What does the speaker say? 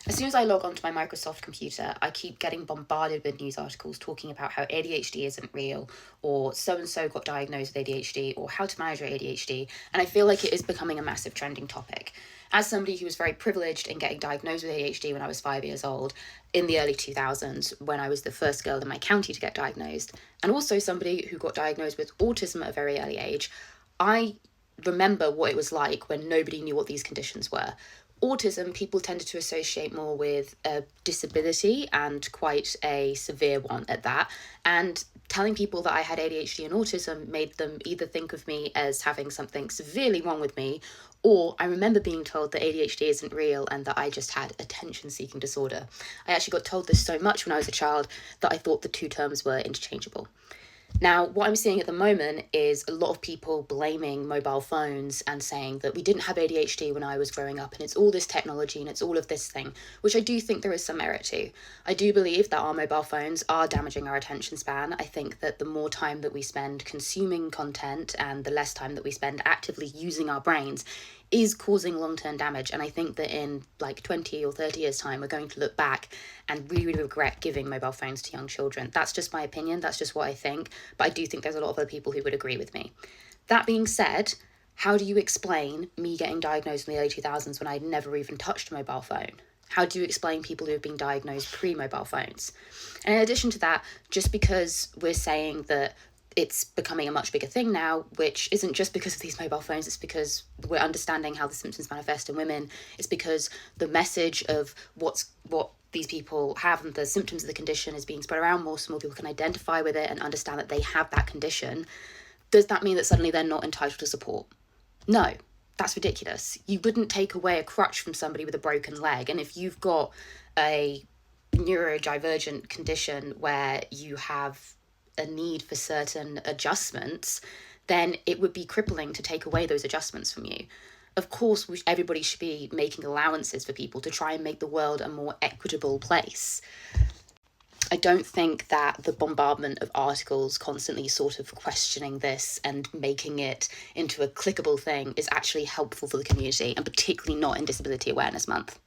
As soon as I log onto my Microsoft computer, I keep getting bombarded with news articles talking about how ADHD isn't real, or so and so got diagnosed with ADHD, or how to manage your ADHD, and I feel like it is becoming a massive trending topic. As somebody who was very privileged in getting diagnosed with ADHD when I was 5 years old, in the early 2000s, when I was the first girl in my county to get diagnosed, and also somebody who got diagnosed with autism at a very early age, I remember what it was like when nobody knew what these conditions were. Autism, people tended to associate more with a disability, and quite a severe one at that. And telling people that I had ADHD and autism made them either think of me as having something severely wrong with me, or I remember being told that ADHD isn't real and that I just had attention seeking disorder. I actually got told this so much when I was a child that I thought the two terms were interchangeable. Now, what I'm seeing at the moment is a lot of people blaming mobile phones and saying that we didn't have ADHD when I was growing up, and it's all this technology and it's all of this thing, which I do think there is some merit to. I do believe that our mobile phones are damaging our attention span. I think that the more time that we spend consuming content and the less time that we spend actively using our brains is causing long-term damage, and I think that in like 20 or 30 years time we're going to look back and really, really regret giving mobile phones to young children. That's just my opinion, that's just what I think, but I do think there's a lot of other people who would agree with me. That being said, how do you explain me getting diagnosed in the early 2000s when I'd never even touched a mobile phone? How do you explain people who have been diagnosed pre-mobile phones? And in addition to that, just because we're saying that it's becoming a much bigger thing now, which isn't just because of these mobile phones, it's because we're understanding how the symptoms manifest in women. It's because the message of what these people have and the symptoms of the condition is being spread around more, so more people can identify with it and understand that they have that condition. Does that mean that suddenly they're not entitled to support? No, that's ridiculous. You wouldn't take away a crutch from somebody with a broken leg. And if you've got a neurodivergent condition where you have a need for certain adjustments, then it would be crippling to take away those adjustments from you. Of course, everybody should be making allowances for people to try and make the world a more equitable place. I don't think that the bombardment of articles constantly sort of questioning this and making it into a clickable thing is actually helpful for the community, and particularly not in Disability Awareness Month.